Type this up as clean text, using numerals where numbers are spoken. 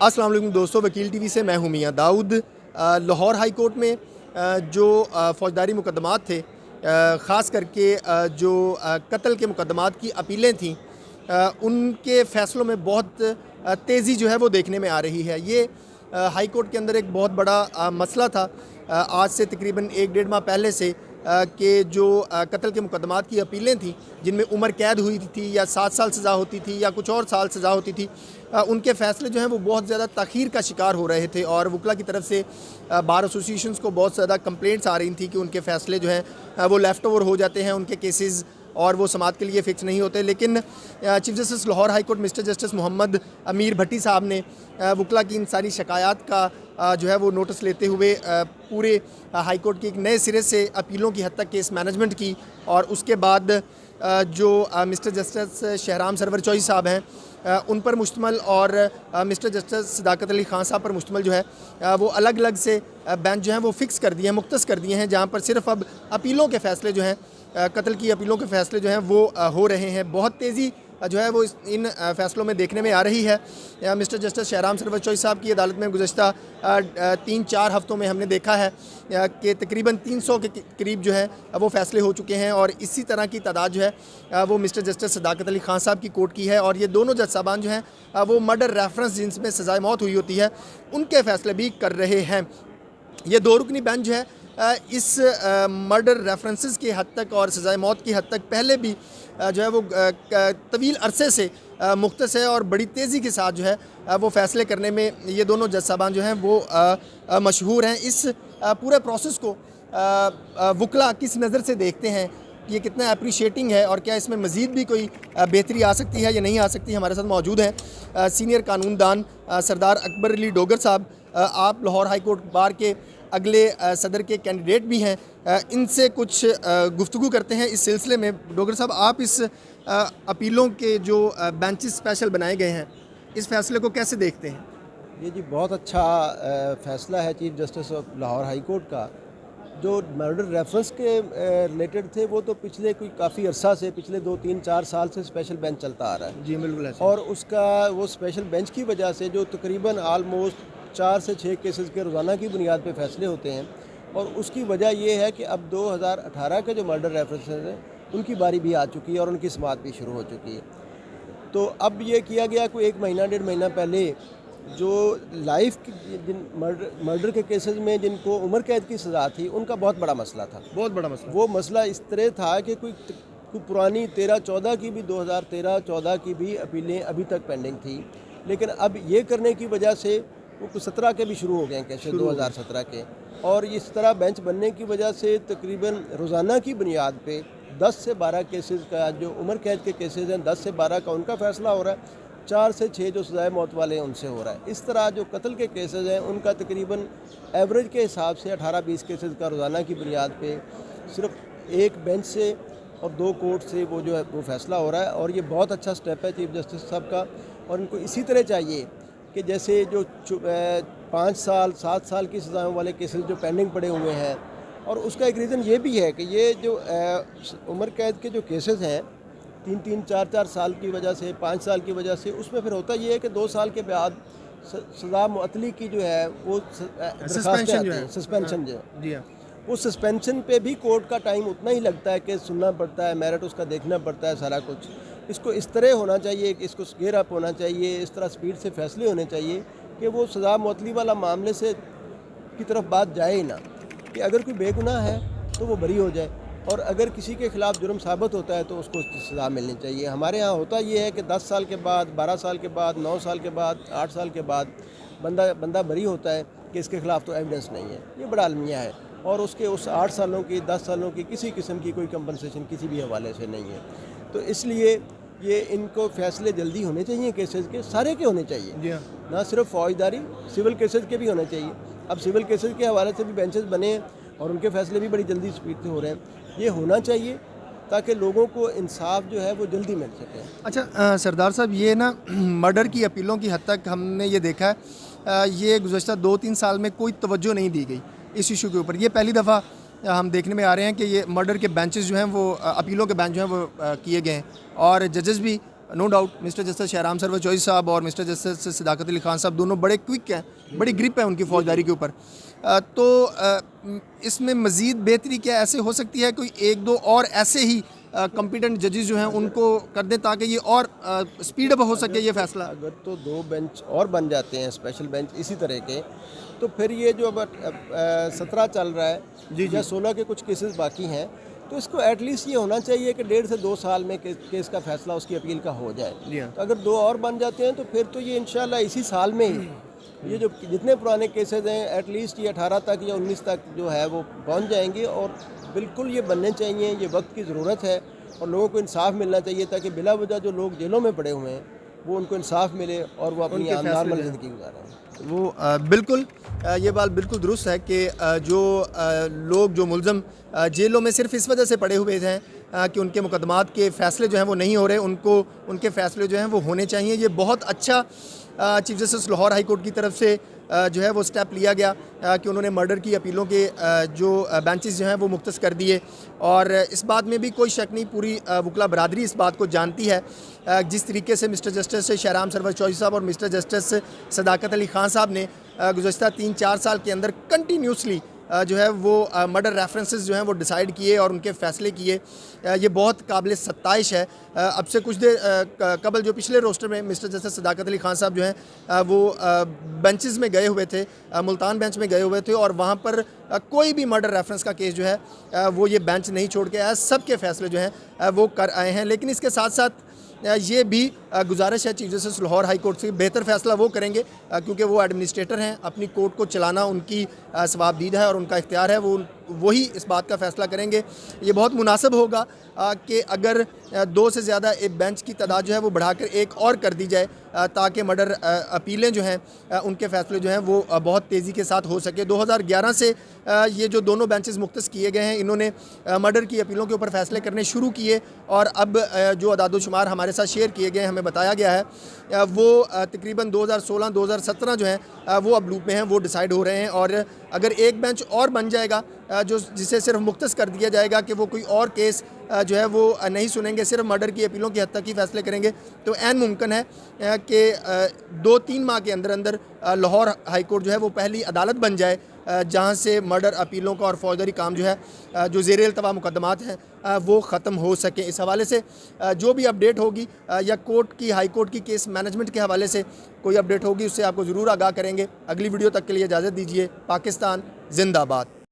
अस्सलाम वालेकुम दोस्तों, वकील टीवी से मैं हूं मियां दाऊद। लाहौर हाई कोर्ट में जो फ़ौजदारी मुकदमात थे, ख़ास करके जो कत्ल के मुकदमात की अपीलें थीं, उनके फ़ैसलों में बहुत तेज़ी जो है वो देखने में आ रही है। ये हाई कोर्ट के अंदर एक बहुत बड़ा मसला था आज से तकरीबन 1-1.5 माह पहले से, कि जो कत्ल के मुकदमात की अपीलें थीं जिनमें उम्र कैद हुई थी या 7 साल सज़ा होती थी या कुछ और साल सज़ा होती थी, उनके फ़ैसले जो हैं वो बहुत ज़्यादा तख़ीर का शिकार हो रहे थे और वकला की तरफ से बार एसोसिएशंस को बहुत ज़्यादा कंप्लेंट्स आ रही थी कि उनके फ़ैसले जो हैं वो लेफ़्ट ओवर हो जाते हैं, उनके केसेस और वो समात के लिए फ़िक्स नहीं होते। लेकिन chief justice Lahore high court mister justice Mohammad Amir Bhatti साहब ने वकला की इन सारी शिकायत का जो है वो नोटिस लेते हुए पूरे हाई कोर्ट की एक नए सिरे से अपीलों की हद तक केस मैनेजमेंट की। और उसके बाद जो मिस्टर जस्टिस शहराम सरवर चौधरी साहब हैं उन पर मुश्तमल और मिस्टर जस्टिस सदाकत अली ख़ान साहब पर मुश्तमल जो है वो अलग अलग से बेंच जो हैं वो फ़िक्स कर दिए हैं, मुख्तस कर दिए हैं, जहाँ पर सिर्फ अब अपीलों के फ़ैसले जो हैं, कत्ल की अपीलों के फ़ैसले जो हैं वो हो रहे हैं। बहुत तेज़ी जो है वो इन फ़ैसलों में देखने में आ रही है। मिस्टर जस्टिस शहराम सरवर चौधरी साहब की अदालत में गुज़श्ता 3-4 हफ़्तों में हमने देखा है कि तकरीबन 300 के करीब जो है वो फ़ैसले हो चुके हैं और इसी तरह की तादाद जो है वो मिस्टर जस्टिस सदाकत अली ख़ान साहब की कोर्ट की है। और ये दोनों जज साहबान जो हैं वो मर्डर रेफरेंस जिनमें सज़ाए मौत हुई होती है उनके फ़ैसले भी कर रहे हैं। ये 2 रुकनी बेंच जो है इस मर्डर रेफरेंसेस की हद तक और सज़ाए मौत की हद तक पहले भी जो है वो तवील अरसे से मुख्तस है और बड़ी तेज़ी के साथ जो है वो फ़ैसले करने में ये दोनों जज साहबान जो हैं वो मशहूर हैं। इस पूरे प्रोसेस को वकला किस नज़र से देखते हैं, ये कितना अप्रिशिएटिंग है और क्या इसमें मज़ीद भी कोई बेहतरी आ सकती है या नहीं आ सकती? हमारे साथ मौजूद हैं सीनियर कानूनदान सरदार अकबर अली डोगर साहब। आप लाहौर हाई कोर्ट बार के अगले सदर के कैंडिडेट भी हैं, इनसे कुछ गुफ्तगू करते हैं इस सिलसिले में। डोगर साहब, आप इस अपीलों के जो बेंचेस स्पेशल बनाए गए हैं, इस फ़ैसले को कैसे देखते हैं? ये जी बहुत अच्छा फ़ैसला है chief justice of Lahore high court का। जो मर्डर रेफरेंस के रिलेटेड थे वो तो पिछले कोई काफ़ी अरसा से, पिछले 2-3-4 साल से स्पेशल बेंच चलता आ रहा है। जी बिल्कुल ऐसा। और उसका वो स्पेशल बेंच की वजह से जो तकरीबन आलमोस्ट 4 से 6 केसेस के रोज़ाना की बुनियाद पे फ़ैसले होते हैं। और उसकी वजह ये है कि अब 2018 के जो मर्डर रेफरेंसेस हैं उनकी बारी भी आ चुकी है और उनकी समाअत भी शुरू हो चुकी है। तो अब ये किया गया कोई 1 महीना 1.5 महीना पहले जो लाइफ जिन मर्डर के केसेस में जिनको उम्र कैद की सज़ा थी उनका बहुत बड़ा मसला था। बहुत बड़ा मसला। वो मसला इस तरह था कि कोई पुरानी 13-14 की भी 2013-14 की भी अपीलें अभी तक पेंडिंग थी। लेकिन अब ये करने की वजह से वो कुछ 17 के भी शुरू हो गए हैं केसेस 2017 के। और इस तरह बेंच बनने की वजह से तकरीबन रोज़ाना की बुनियाद पे 10 से 12 केसेस का जो उम्र कैद के केसेस हैं 10 से 12 का उनका फ़ैसला हो रहा है। 4 से 6 जो सज़ाए मौत वाले हैं उनसे हो रहा है। इस तरह जो कत्ल के केसेस हैं उनका तकरीबन एवरेज के हिसाब से 18-20 केसेस का रोज़ाना की बुनियाद पे सिर्फ एक बेंच से और 2 कोर्ट से वो जो है वो फ़ैसला हो रहा है। और ये बहुत अच्छा स्टेप है चीफ़ जस्टिस साहब का। और इनको इसी तरह चाहिए कि जैसे जो 5 साल 7 साल की सज़ाओं वाले केसेस जो पेंडिंग पड़े हुए हैं, और उसका एक रीज़न ये भी है कि ये जो उम्र कैद के जो केसेस हैं 3-3 4-4 साल की वजह से, 5 साल की वजह से, उसमें फिर होता ये है कि 2 साल के बाद सज़ा मुअत्तली की जो है वो दरखास्तें आती हैं, सस्पेंशन जो है। जी हाँ। वो सस्पेंशन पे भी कोर्ट का टाइम उतना ही लगता है कि सुनना पड़ता है, मेरिट उसका देखना पड़ता है, सारा कुछ। इसको इस तरह होना चाहिए कि इसको स्केयर अप होना चाहिए, इस तरह स्पीड से फैसले होने चाहिए कि वो सज़ा मुअत्तली वाला मामले से की तरफ बात जाए ही ना, कि अगर कोई बेगुनाह है तो वो बरी हो जाए और अगर किसी के ख़िलाफ़ जुर्म साबित होता है तो उसको सज़ा मिलनी चाहिए। हमारे यहाँ होता ये है कि 10 साल के बाद, 12 साल के बाद, 9 साल के बाद, 8 साल के बाद बंदा बरी होता है कि इसके ख़िलाफ़ तो एविडेंस नहीं है। ये बड़ा अलमिया है और उसके उस 8 सालों की, 10 सालों की किसी किस्म की कोई कंपनसेशन किसी भी हवाले से नहीं है। तो इसलिए ये इनको फ़ैसले जल्दी होने चाहिए केसेस के, सारे के होने चाहिए। जी हाँ। ना सिर्फ फ़ौजदारी, सिविल केसेस के भी होने चाहिए। अब सिविल केसेस के हवाले से भी बेंचेस बने हैं और उनके फ़ैसले भी बड़ी जल्दी स्पीड से हो रहे हैं। ये होना चाहिए ताकि लोगों को इंसाफ जो है वो जल्दी मिल सके। अच्छा सरदार साहब, ये ना मर्डर की अपीलों की हद तक हमने ये देखा है, ये गुज़श्ता 2-3 साल में कोई तवज्जो नहीं दी गई इस इशू के ऊपर। ये पहली दफ़ा हम देखने में आ रहे हैं कि ये मर्डर के बेंचेस जो हैं वो अपीलों के बेंच जो हैं वो किए गए हैं और जजेस भी no doubt mister justice Shahram Sarwar Chaudhry साहब और मिस्टर जस्टिस सदाकत अली खान साहब दोनों बड़े क्विक हैं, बड़ी ग्रिप है उनकी फौजदारी के ऊपर। इसमें मज़ीद बेहतरी क्या ऐसे हो सकती है, कोई एक दो और ऐसे ही कॉम्पिटेंट जजेस जो हैं उनको कर दें ताकि ये और स्पीड अप हो सके ये फैसला। अगर तो 2 बेंच और बन जाते हैं, स्पेशल बेंच इसी तरह के, तो फिर ये जो अब 17 चल रहा है या 16 के कुछ केसेस बाकी हैं, तो इसको एटलीस्ट ये होना चाहिए कि 1.5 से 2 साल में केस का फैसला उसकी अपील का हो जाए। तो अगर 2 और बन जाते हैं तो फिर तो ये इंशाल्लाह इसी साल में ही ये जो जितने पुराने केसेस हैं एटलीस्ट ये 18 तक या 19 तक जो है वो पहुंच जाएंगे। और बिल्कुल ये बनने चाहिए, ये वक्त की ज़रूरत है और लोगों को इंसाफ मिलना चाहिए ताकि बिला वजह जो लोग जेलों में पड़े हुए हैं वो उनको इंसाफ मिले और वो अपनी नॉर्मल ज़िंदगी गुजारें। वो बिल्कुल ये बात बिल्कुल दुरुस्त है कि जो लोग जो मुलज़म जेलों में सिर्फ इस वजह से पड़े हुए हैं कि उनके मुकदमात के फ़ैसले जो हैं वो नहीं हो रहे, उनको उनके फ़ैसले जो हैं वो होने चाहिए। ये बहुत अच्छा chief justice Lahore high court की तरफ से जो है वो स्टेप लिया गया कि उन्होंने मर्डर की अपीलों के जो बेंचेस जो हैं वो मुख्तस कर दिए। और इस बात में भी कोई शक नहीं, पूरी वकला बरादरी इस बात को जानती है जिस तरीके से मिस्टर जस्टिस शहराम सरवर चौधरी साहब और मिस्टर जस्टिस सदाकत अली खान साहब ने गुज़श्ता 3-4 साल के अंदर कंटिन्यूसली जो है वो मर्डर रेफरेंसेस जो हैं वो डिसाइड किए और उनके फ़ैसले किए। ये बहुत काबिल सत्ताइश है। अब से कुछ देर कबल जो पिछले रोस्टर में मिस्टर जस्टिस सदाकत अली खान साहब जो हैं वो बेंचेस में गए हुए थे, मुल्तान बेंच में गए हुए थे और वहाँ पर कोई भी मर्डर रेफरेंस का केस जो है वो ये बेंच नहीं छोड़ के आया, सब के फ़ैसले जो हैं वो कर आए हैं। लेकिन इसके साथ साथ ये भी गुजारिश है chief justice Lahore high court से, बेहतर फ़ैसला वो करेंगे क्योंकि वो एडमिनिस्ट्रेटर हैं, अपनी कोर्ट को चलाना उनकी सवाबदीद है और उनका इख्तियार है, वही इस बात का फ़ैसला करेंगे। ये बहुत मुनासिब होगा कि अगर 2 से ज़्यादा एक बेंच की तादाद जो है वो बढ़ाकर एक और कर दी जाए ताकि मर्डर अपीलें जो हैं उनके फ़ैसले जो हैं वो बहुत तेज़ी के साथ हो सके। 2011 से ये जो दोनों बेंचेस मुख्तस किए गए हैं, इन्होंने मर्डर की अपीलों के ऊपर फ़ैसले करने शुरू किए और अब जो अदाद-ओ-शुमार हमारे साथ शेयर किए गए, हमें बताया गया है वो तकरीबन 2016-2017 जो हैं वो अब लूप में हैं, वो डिसाइड हो रहे हैं। और अगर एक बेंच और बन जाएगा जो जिसे सिर्फ मुख्तस कर दिया जाएगा कि वो कोई और केस जो है वो नहीं सुनेंगे, सिर्फ मर्डर की अपीलों की हद तक ही फ़ैसले करेंगे, तो ऐन मुमकिन है कि 2-3 माह के अंदर अंदर लाहौर हाई कोर्ट जो है वो पहली अदालत बन जाए जहाँ से मर्डर अपीलों का और फौजदारी काम जो है जो ज़ेर इल्तवा मुकदमात हैं वो ख़त्म हो सके। इस हवाले से जो भी अपडेट होगी या कोर्ट की हाई कोर्ट की केस मैनेजमेंट के हवाले से कोई अपडेट होगी उससे आपको ज़रूर आगाह करेंगे। अगली वीडियो तक के लिए इजाज़त दीजिए। पाकिस्तान जिंदाबाद।